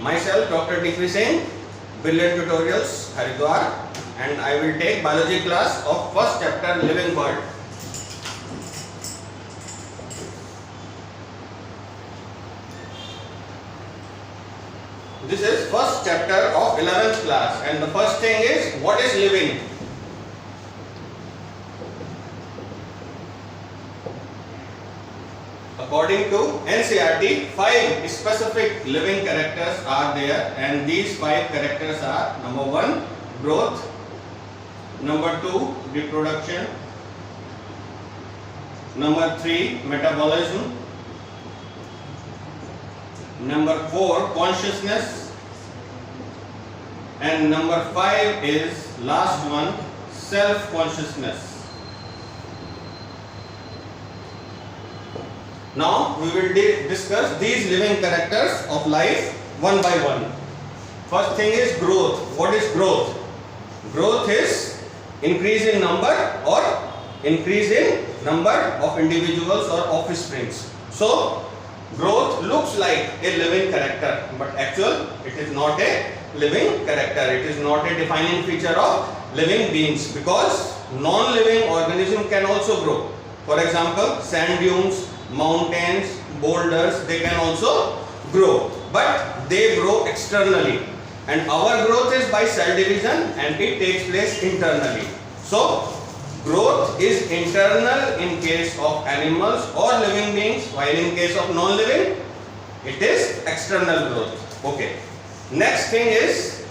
Myself, Dr. D.P. Singh, Brilliant Tutorials, Haridwar, and I will take biology class of first chapter, Living World. This is first chapter of 11th class, and the first thing is, what is living? According to NCERT, 5 specific living characters are there, and these 5 characters are: number 1, growth; number 2, reproduction; number 3, metabolism; number 4, consciousness; and number 5 is last one, self-consciousness. Now we will discuss these living characters of life one by one. First thing is growth. What is growth? Growth is increase in number or increase in number of individuals or offsprings. So growth looks like a living character, but actually it is not a living character. It is not a defining feature of living beings, because non-living organism can also grow. For example, sand dunes, mountains, boulders, they can also grow, but they grow externally, and our growth is by cell division and it takes place internally. So growth is internal in case of animals or living beings, while in case of non-living it is external growth. Okay, next thing is,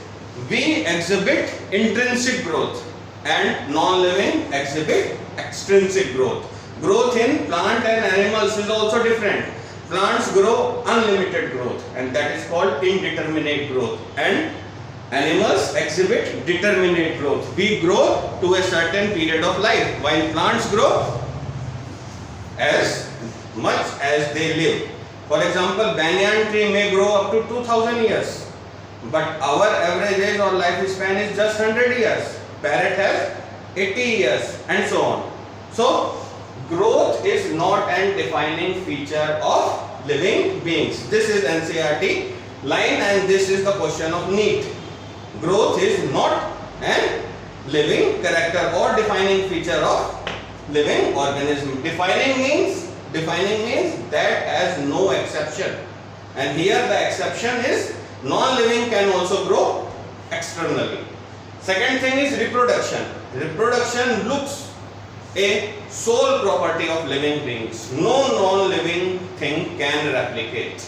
we exhibit intrinsic growth and non-living exhibit extrinsic growth. Growth in plant and animals is also different. Plants grow unlimited growth, and that is called indeterminate growth, and animals exhibit determinate growth. We grow to a certain period of life, while plants grow as much as they live. For example, banyan tree may grow up to 2000 years, but our average age or lifespan is just 100 years. Parrot has 80 years, and so on. So growth is not an defining feature of living beings. This is NCERT line, and this is the question of NEET. Growth is not an living character or defining feature of living organism. Defining means that has no exception, and here the exception is non-living can also grow externally. Second thing is reproduction. Reproduction looks a sole property of living beings. No non-living thing can replicate.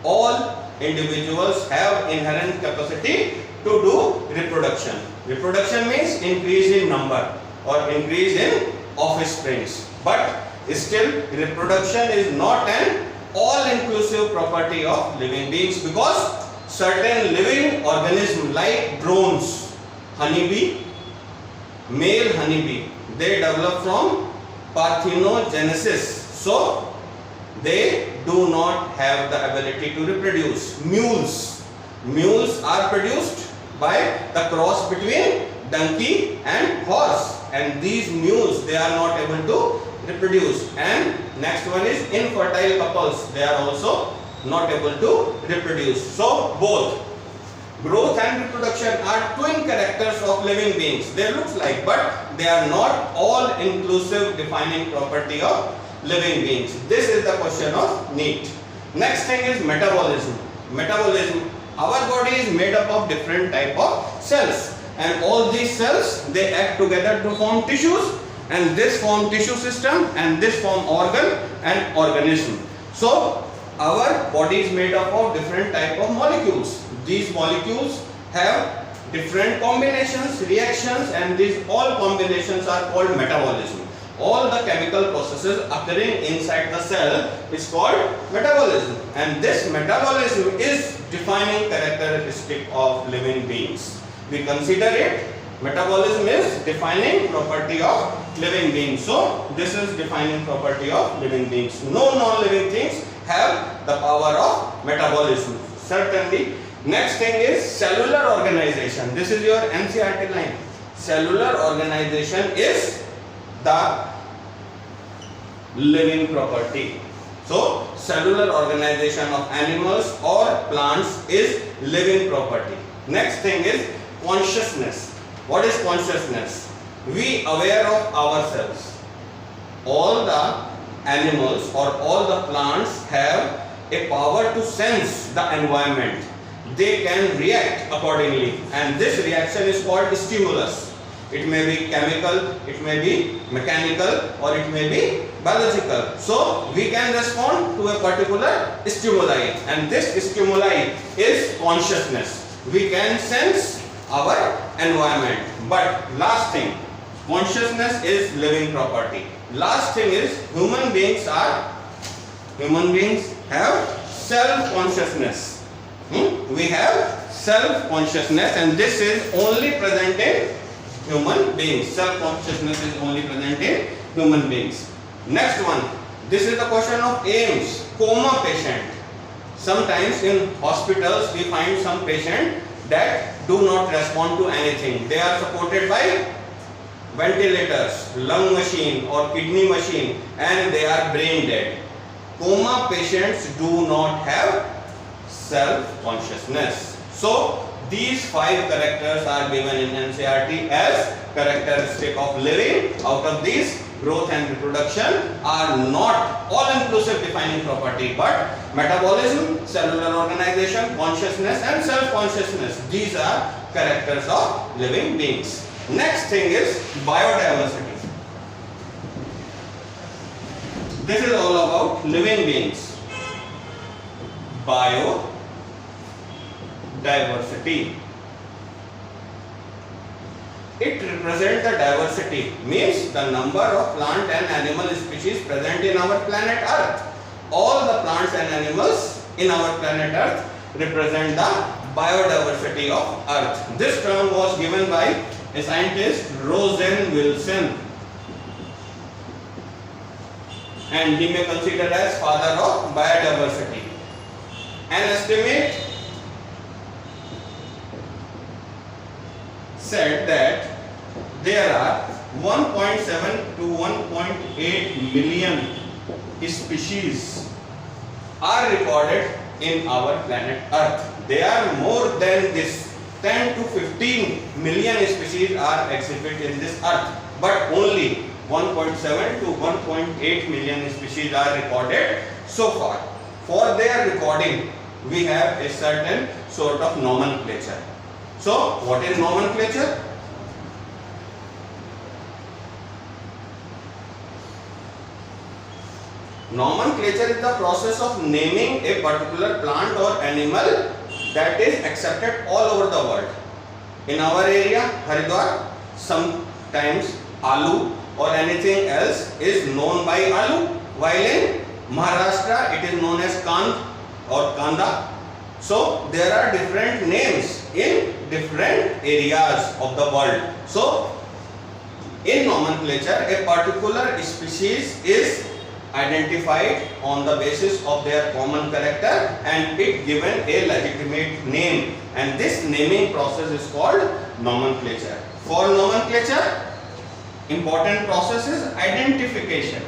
All individuals have inherent capacity to do reproduction. Reproduction means increase in number or increase in offsprings. But still, reproduction is not an all-inclusive property of living beings, because certain living organisms like drones, honeybee, male honeybee, they develop from parthenogenesis, so they do not have the ability to reproduce. Mules are produced by the cross between donkey and horse, and these mules, they are not able to reproduce. And next one is infertile couples, they are also not able to reproduce. So both growth and reproduction are twin characters of living beings. They look like, but they are not all-inclusive defining property of living beings. This is the question of NEET. Next thing is metabolism. Metabolism. Our body is made up of different type of cells, and all these cells, they act together to form tissues, and this form tissue system, and this form organ and organism. So our body is made up of different type of molecules. These molecules have different combinations, reactions, and these all combinations are called metabolism. All the chemical processes occurring inside the cell is called metabolism, and this metabolism is defining characteristic of living beings. We consider it, metabolism is defining property of living beings. So this is defining property of living beings. No non-living things have the power of metabolism. Certainly. Next thing is cellular organization. This is your NCERT line. Cellular organization is the living property. So cellular organization of animals or plants is living property. Next thing is consciousness. What is consciousness? We aware of ourselves. All the animals or all the plants have a power to sense the environment. They can react accordingly, and this reaction is called stimulus. It may be chemical, it may be mechanical, or it may be biological. So we can respond to a particular stimuli, and this stimuli is consciousness. We can sense our environment. But last thing, consciousness is living property. Last thing is human beings have self-consciousness. We have self-consciousness, and this is only present in human beings. Self-consciousness is only present in human beings. Next one, this is the question of AIMS, coma patient. Sometimes in hospitals we find some patient that do not respond to anything. They are supported by ventilators, lung machine or kidney machine, and they are brain dead. Coma patients do not have self-consciousness. So these 5 characters are given in NCERT as characteristic of living. Out of these, growth and reproduction are not all-inclusive defining property, but metabolism, cellular organization, consciousness and self-consciousness. These are characters of living beings. Next thing is biodiversity. This is all about living beings. Biodiversity. It represents the diversity, means the number of plant and animal species present in our planet Earth. All the plants and animals in our planet Earth represent the biodiversity of Earth. This term was given by a scientist, Rosen-Wilson, and he may consider as father of biodiversity. An estimate said that there are 1.7 to 1.8 million species are recorded in our planet Earth. They are more than this. 10 to 15 million species are exhibited in this Earth, but only 1.7 to 1.8 million species are recorded so far. For their recording, we have a certain sort of nomenclature. So, what is nomenclature? Nomenclature is the process of naming a particular plant or animal that is accepted all over the world. In our area, Haridwar, sometimes aloo or anything else is known by aloo, while in Maharashtra it is known as kand or kanda. So there are different names in different areas of the world. So in nomenclature, a particular species is identified on the basis of their common character and it given a legitimate name, and this naming process is called nomenclature. For nomenclature, important process is identification.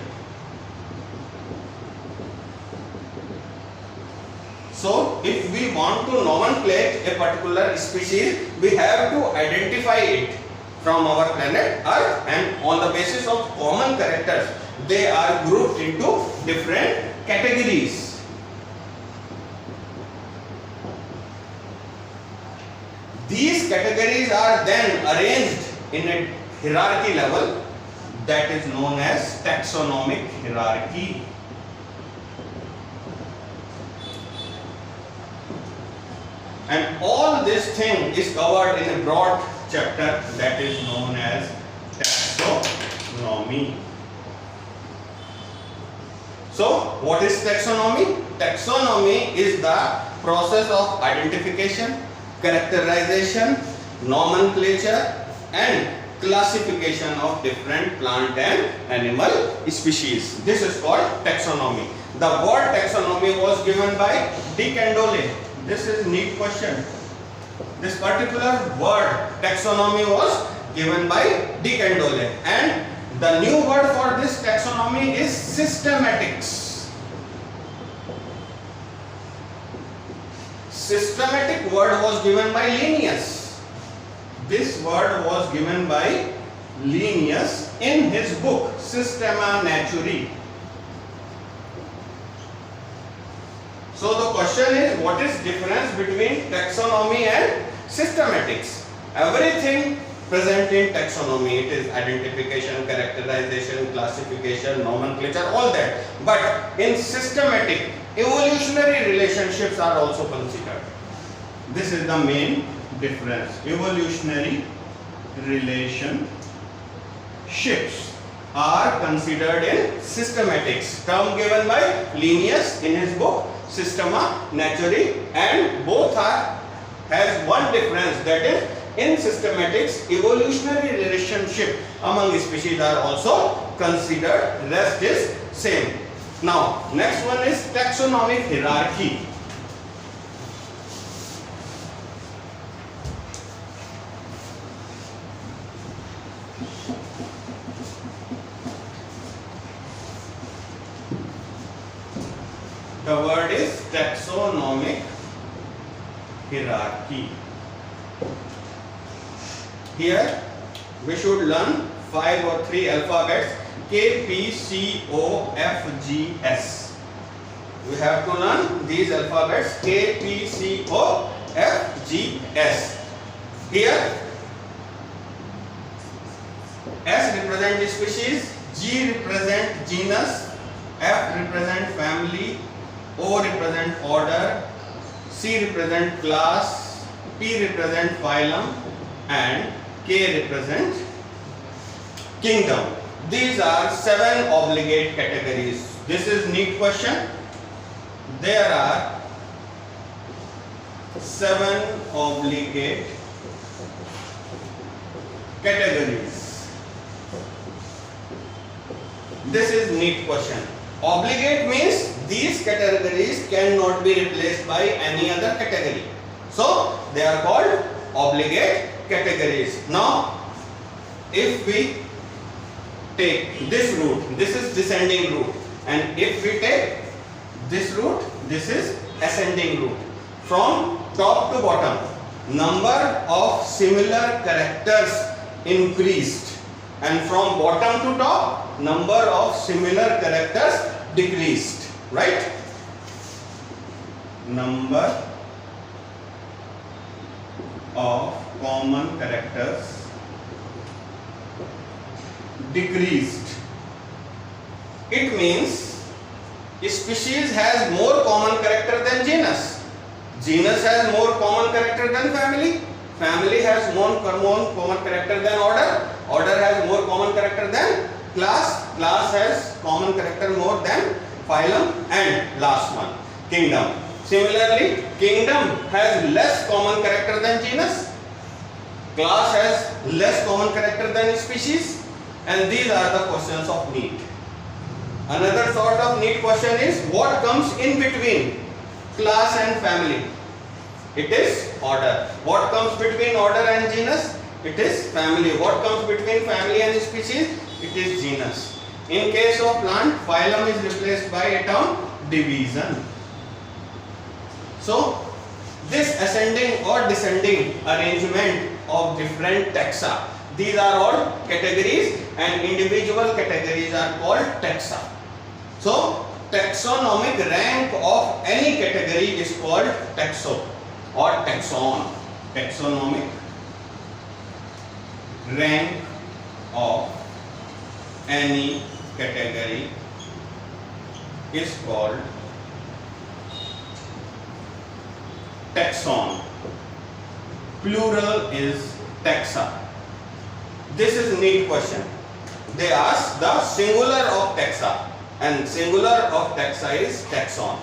So if we want to nomenclate a particular species, we have to identify it from our planet Earth, and on the basis of common characters, they are grouped into different categories. These categories are then arranged in a hierarchy level that is known as taxonomic hierarchy. And all this thing is covered in a broad chapter that is known as taxonomy. So, what is taxonomy? Taxonomy is the process of identification, characterization, nomenclature and classification of different plant and animal species. This is called taxonomy. The word taxonomy was given by De Candolle. This is a neat question. This particular word taxonomy was given by De Candolle, and the new word for this taxonomy is systematics. systematic word was given by Linnaeus. This word was given by Linnaeus in his book Systema Naturae. So the question is, what is difference between taxonomy and systematics? Everything present in taxonomy, it is identification, characterization, classification, nomenclature, all that. But in systematic, evolutionary relationships are also considered. This is the main difference. Evolutionary relationships are considered in systematics. Term given by Linnaeus in his book Systema Naturae, and both has one difference, that is, in systematics, evolutionary relationship among species are also considered, rest is same. Now, next one is taxonomic hierarchy. The word is taxonomic hierarchy. Here we should learn 5 or 3 alphabets: K, P, C, O, F, G, S. We have to learn these alphabets: K, P, C, O, F, G, S. Here S represent species, G represent genus, F represent family, O represent order, C represent class, P represent phylum, and K represent kingdom. These are 7 obligate categories. This is neat question. There are 7 obligate categories. This is neat question. Obligate means these categories cannot be replaced by any other category. So they are called obligate categories. Now, if we take this route, this is descending route, and if we take this route, this is ascending route. From top to bottom, number of similar characters increased, and from bottom to top, number of similar characters decreased, right? Number of common characters decreased. It means species has more common character than genus. Genus has more common character than family. Family has more common character than order. Order has more common character than class. Class has common character more than phylum, and last one, kingdom. Similarly, kingdom has less common character than genus. Class has less common character than species, and these are the questions of NEET. Another sort of NEET question is, what comes in between class and family? It is order. What comes between order and genus? It is family. What comes between family and species? It is genus. In case of plant, phylum is replaced by a term division. So, this ascending or descending arrangement of different taxa, these are all categories, and individual categories are called taxa. So, taxonomic rank of any category is called taxo or taxon. Taxonomic rank of any category is called taxon. Plural is taxa. This is neat question. They ask the singular of taxa, and singular of taxa is taxon.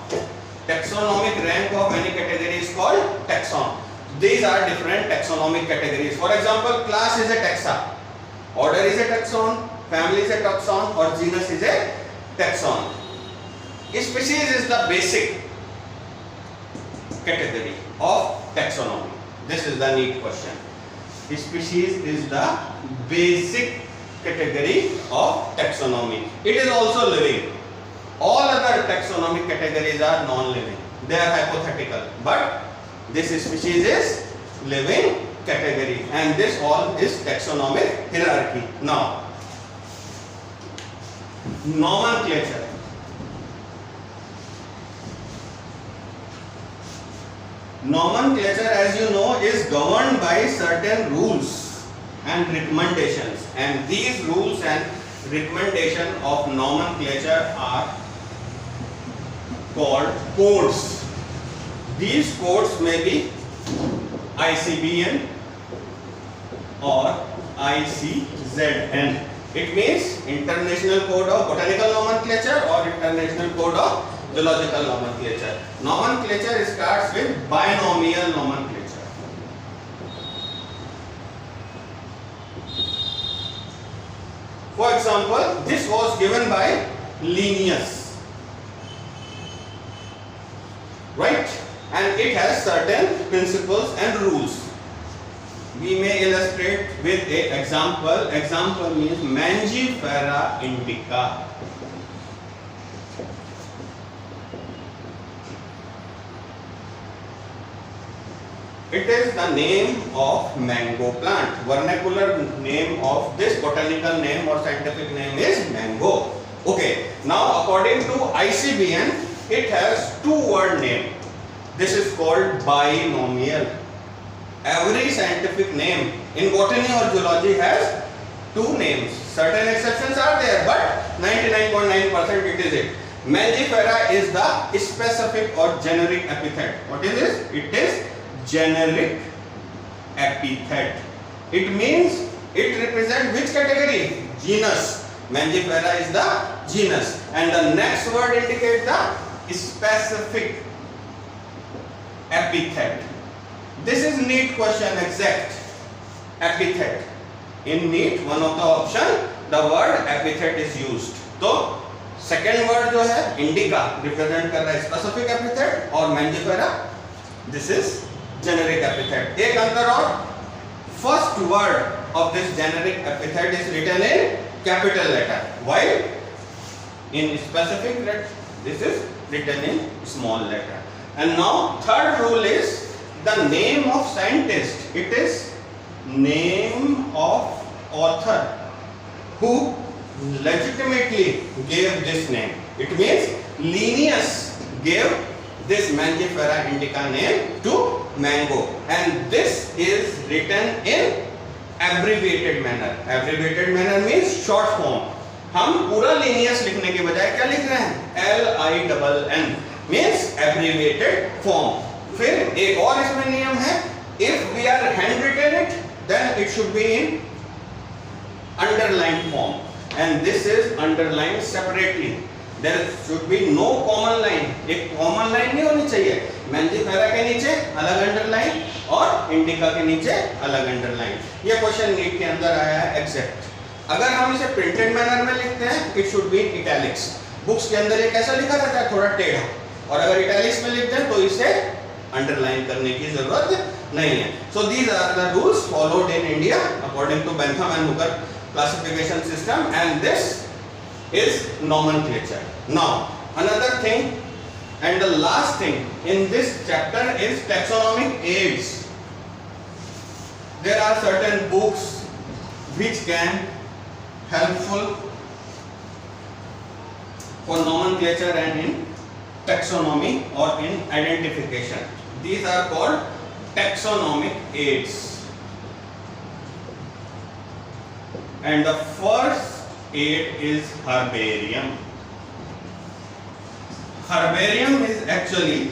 Taxonomic rank of any category is called taxon. These are different taxonomic categories. For example, class is a taxa, order is a taxon, family is a taxon, or genus is a taxon. Species is the basic category of taxonomy. This is the neat question. Species is the basic category of taxonomy. It is also living. All other taxonomic categories are non-living. They are hypothetical. But This species is living category, and this all is taxonomic hierarchy. Now, nomenclature. Nomenclature, as you know, is governed by certain rules and recommendations, and these rules and recommendation of nomenclature are called codes. These codes may be ICBN or ICZN. It means International Code of Botanical Nomenclature or International Code of Zoological Nomenclature. Nomenclature starts with binomial nomenclature. For example, this was given by Linnaeus, right? And it has certain principles and rules. We may illustrate with an example. Example means Mangifera indica. It is the name of mango plant. Vernacular name of this botanical name or scientific name is mango. Okay. Now, according to ICBN, it has two-word name. This is called binomial. Every scientific name in botany or zoology has two names. Certain exceptions are there, but 99.9% it is it. Mangifera is the specific or generic epithet. What is this? It is generic epithet. It means it represents which category? Genus. Mangifera is the genus, and the next word indicates the specific epithet. This is NEET question, exact epithet. In NEET, one of the option, the word epithet is used. तो second word जो है indica represent कर रहा है specific epithet, और Mangifera this is generic epithet. एक अंतर और, first word of this generic epithet is written in capital letter, while in specific this is written in small letter. And now third rule is the name of scientist. It is name of author who legitimately gave this name. It means Linnaeus gave this Mangifera indica name to mango, and this is written in abbreviated manner. Abbreviated manner means short form. हम पूरा Linnaeus लिखने के बजाय क्या लिख रहे हैं? LINN means abbreviated form. फिर एक और इसमें नियम है, if we are handwritten it, then it should be in underlined form, and this is underlined separately. There should be no common line. एक common line नहीं होनी चाहिए. Mangifera के नीचे अलग underline और indica के नीचे अलग underline. ये क्वेश्चन नीट के अंदर आया है exact. अगर हम इसे printed manner में लिखते हैं, it should be in italics. Books के अंदर ये कैसा लिखा रहता है? थोड़ा टेढ़ा. और अगर italics में लिखते हैं तो इसे underline करने की जरूरत नहीं है. So these are the rules followed in India according to Bentham and Hooker classification system, and this is nomenclature. Now another thing and the last thing in this chapter is taxonomic aids. There are certain books which can helpful for nomenclature and in taxonomy or in identification. These are called taxonomic aids. And the first aid is herbarium. Herbarium is actually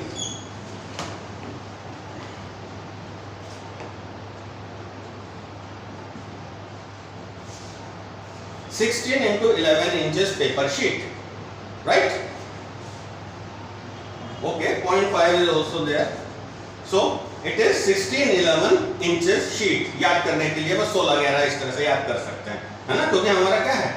(16 into 11 inches paper sheet), right? Okay, 0.5 is also there. So it is 16-11 inches sheet. याद करने के लिए बस 16-11 इस तरह से याद कर सकते हैं, है ना? क्योंकि हमारा क्या है,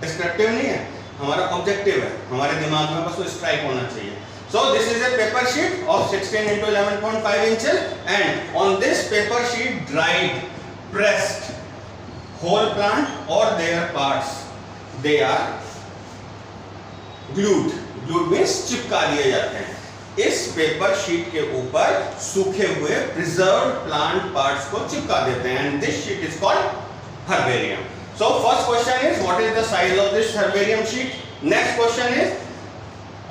डिस्क्रिप्टिव नहीं है, हमारा ऑब्जेक्टिव है. हमारे दिमाग में बस वो स्ट्राइक होना चाहिए. So this is a paper sheet of 16 into 11.5 inches, and on this paper sheet dried, pressed whole plant or their parts, they are glued. Glued means चिपका दिए जाते हैं. इस पेपर शीट के ऊपर सूखे हुए प्रिजर्व्ड प्लांट पार्ट्स को चिपका देते हैं and this sheet is called herbarium. So first question is what is the size of this herbarium sheet. Next question is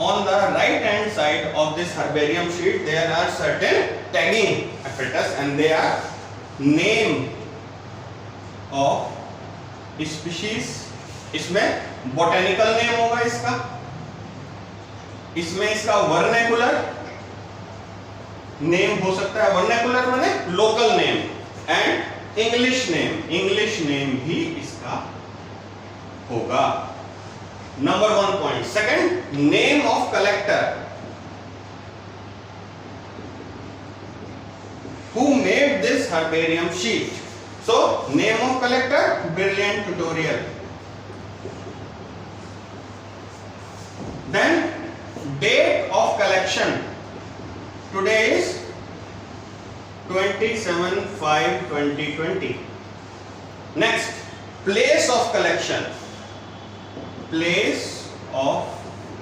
on the right hand side of this herbarium sheet there are certain tagging apparatus and they are name of species. इसमें botanical name होगा इसका, इसमें इसका vernacular name हो सकता है. vernacular माने local name and English name भी इसका होगा. Number 1 point. Second, name of collector. Who made this herbarium sheet? So, name of collector, Brilliant Tutorial. Then, date of collection. Today is 27/5/2020. Next, place of collection. Place of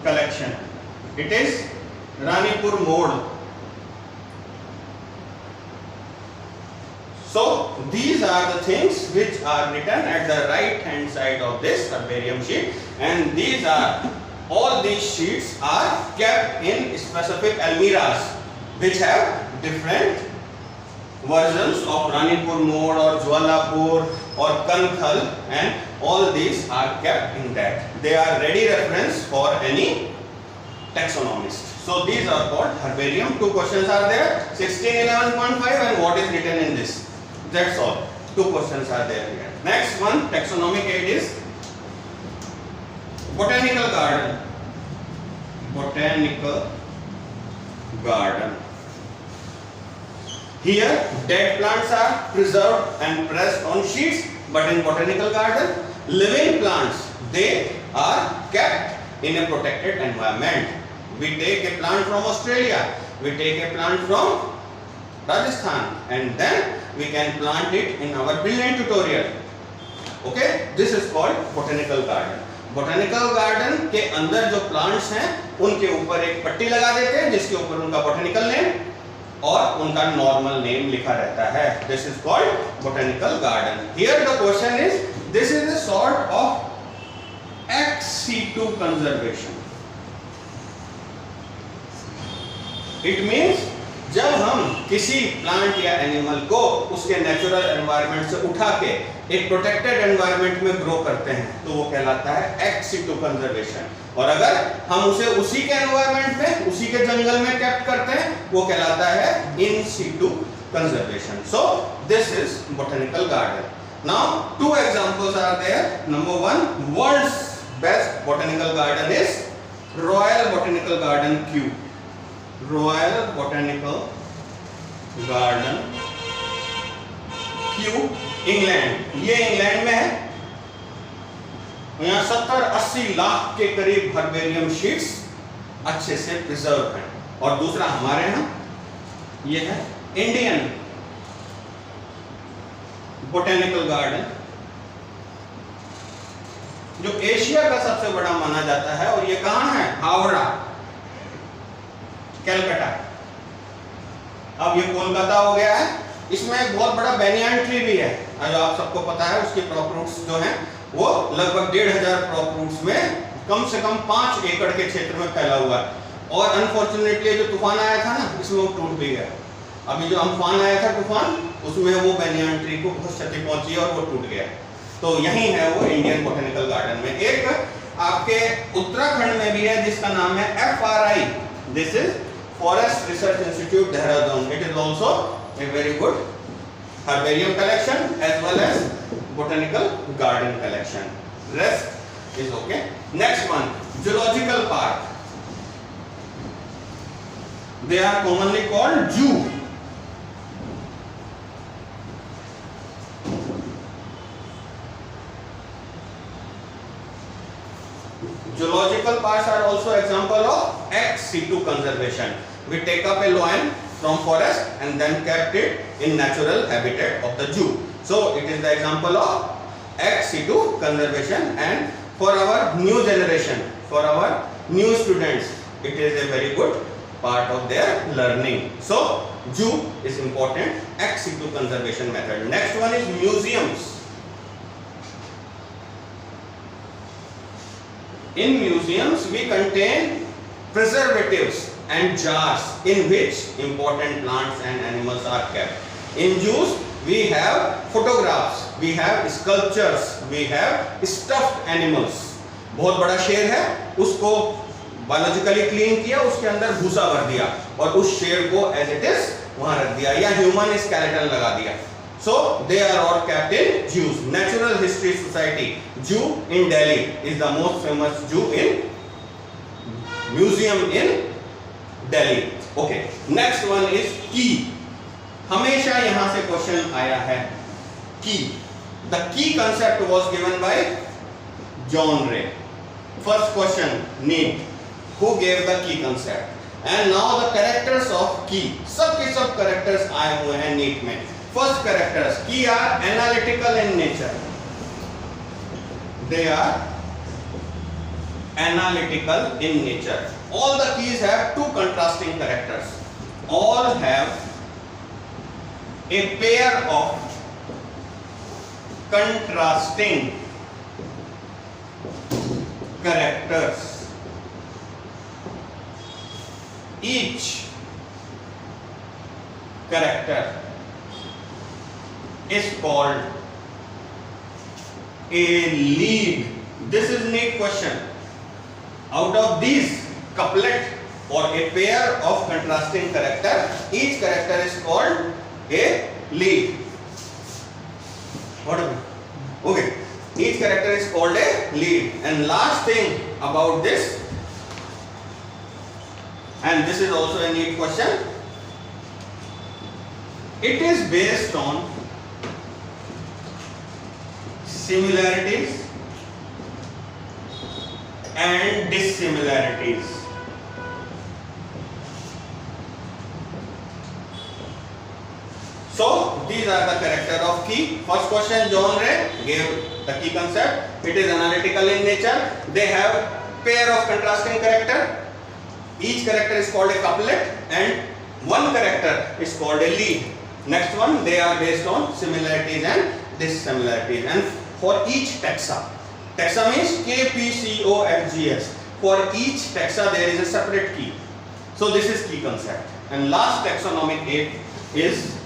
collection. It is Ranipur Mode. So these are the things which are written at the right hand side of this herbarium sheet, and these are all these sheets are kept in specific almirahs which have different versions of Ranipur Mode or Jwalapur or Kanthal, and all these are kept in that. They are ready reference for any taxonomist. So these are called herbarium. Two questions are there, 1611.5 and what is written in this. That's all. Two questions are there here. Next one, taxonomic aid is botanical garden. Botanical garden. Here dead plants are preserved and pressed on sheets, but in botanical garden living plants, they are kept in a protected environment. We take a plant from Australia, we take a plant from Rajasthan, and then we can plant it in our Brilliant Tutorial. Okay, this is called botanical garden. Botanical garden के अंदर जो plants हैं उनके ऊपर एक पट्टी लगा देते हैं जिसके ऊपर उनका botanical name और उनका नॉर्मल नेम लिखा रहता है. This is called botanical garden. Here the question is, this is a sort of ex situ conservation. It means जब हम किसी प्लांट या एनिमल को उसके नेचुरल एनवायरनमेंट से उठा के एक प्रोटेक्टेड एनवायरनमेंट में ग्रो करते हैं तो वो कहलाता है ex situ कंजर्वेशन. और अगर हम उसे उसी के एनवायरनमेंट में, उसी के जंगल में कैप्ट करते हैं वो कहलाता है in situ conservation. So this is botanical garden. Now two examples are there. Number 1, world's best botanical garden is royal botanical garden Kew. Royal botanical garden Kew, England. ये इंग्लैंड में है. यहाँ 70-80 लाख के करीब हर्बेरियम शीट्स अच्छे से preserve हैं. और दूसरा हमारे यहाँ ये है इंडियन बोटेनिकल गार्डन जो एशिया का सबसे बड़ा माना जाता है. और ये कहाँ है? हावड़ा, कलकत्ता. अब ये कोलकाता हो गया है. इसमें एक बहुत बड़ा बेनियान ट्री भी है जो आप सबको पता है. उसके क्रॉप रूट्स जो हैं वो लगभग 1500 क्रॉप रूट्स में कम से कम 5 एकड़ के क्षेत्र में फैला हुआ है. और अनफॉर्चुनेटली जो तूफान आया था ना, इसमें वो टूट भी गया. अभी जो अम्फान आया था तूफान, उसमें वो बेनियान ट्री को बहुत क्षति पहुंची और वो टूट गया. तो यही है वो इंडियन बोटेनिकल गार्डन में. एक आपके उत्तराखंड में भी है जिसका नाम है FRI. This is forest research institute Dehradun. It is also a very good herbarium collection as well as botanical garden collection. Rest is okay. Next one, zoological park. They are commonly called zoo. Zoological parks are also example of ex situ conservation. We take up a lion from forest and then kept it in natural habitat of the zoo. So it is the example of ex situ conservation. And for our new generation, for our new students, it is a very good part of their learning. So zoo is important, ex situ conservation method. Next one is museums. In museums we contain preservatives and jars in which important plants and animals are kept. In zoos we have photographs, we have sculptures, we have stuffed animals. बहुत बड़ा शेर है, उसको biologically clean किया, उसके अंदर भूसा भर दिया और उस शेर को एज इट इज वहां रख दिया, या ह्यूमन स्केलेटन लगा दिया. So they are all kept in zoos. Natural History Society zoo in Delhi is the most famous zoo in museum in Delhi. Okay, next one is key. हमेशा यहां से question आया है key. The key concept was given by John Ray. First question, NEET. Who gave the key concept? And now the characters of key. सब के सब characters आए हुए हैं NEET में. First characters, key are analytical in nature. They are analytical in nature. All the keys have two contrasting characters. All have a pair of contrasting characters. Each character is called a lead. This is neat question. Out of these couplet or a pair of contrasting character, each character is called a lead. What? Okay. Each character is called a lead. And last thing about this, and this is also a neat question, it is based on similarities and dissimilarities. So these are the character of key. First question, John Ray gave the key concept. It is analytical in nature. They have pair of contrasting character. Each character is called a couplet and one character is called a lead. Next one, they are based on similarities and dissimilarities. And for each taxa, taxa means K, P, C, O, F, G, S. For each taxa there is a separate key. So this is key concept. And last taxonomic aid is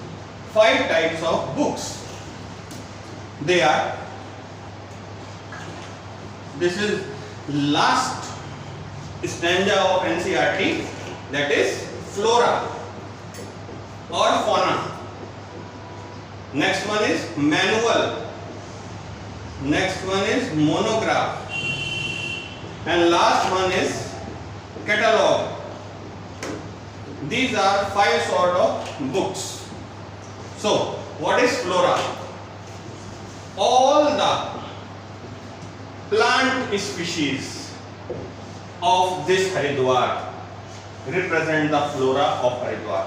5 types of books. They are, this is last stanza of NCERT, that is flora or fauna. Next one is manual. Next one is monograph. And last one is catalog. These are 5 sort of books. So what is flora? All the plant species of this Haridwar represent the flora of Haridwar.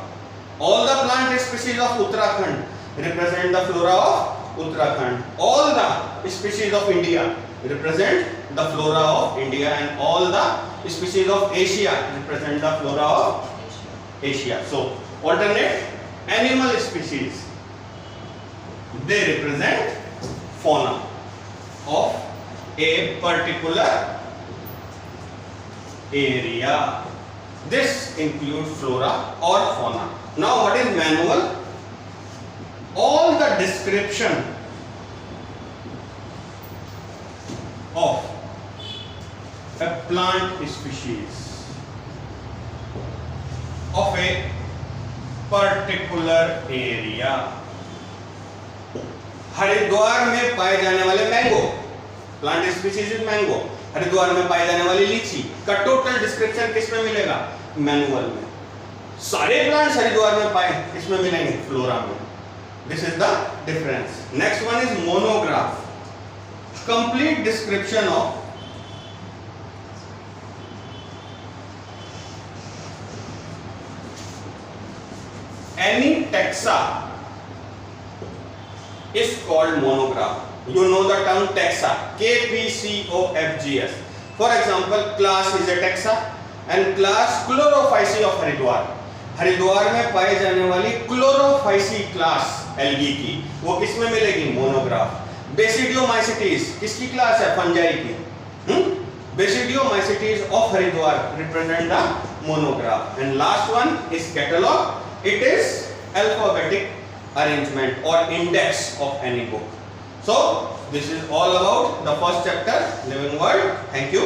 All the plant species of Uttarakhand represent the flora of Uttarakhand. All the species of India represent the flora of India, and all the species of Asia represent the flora of Asia. So alternate animal species, they represent fauna of a particular area. This includes flora or fauna. Now what is manual? All the description of a plant species of a particular area. Haridwar में पाए जाने वाले mango, plant species is mango. Haridwar में पाई जाने वाली लीची का total description किस में मिलेगा? मैनुअल में. सारे प्लांट्स हरिद्वार में पाए किस में मिलेंगे? फ्लोरा में. This is the difference. Next one is monograph. Complete description of any taxa is called monograph. You know the term taxa, K, P, C, O, F, G, S. For example, class is a taxa, and class Chlorophyceae of Haridwar, Haridwar में पाई जाने वाली Chlorophyceae class algae की, वो किसमें मिलेगी? Monograph. Basidiomycetes किसकी class है? Fungi की। Basidiomycetes of Haridwar represent the monograph. And last one is catalogue, it is alphabetic arrangement और index of any book. So this is all about the first chapter, living world. Thank you.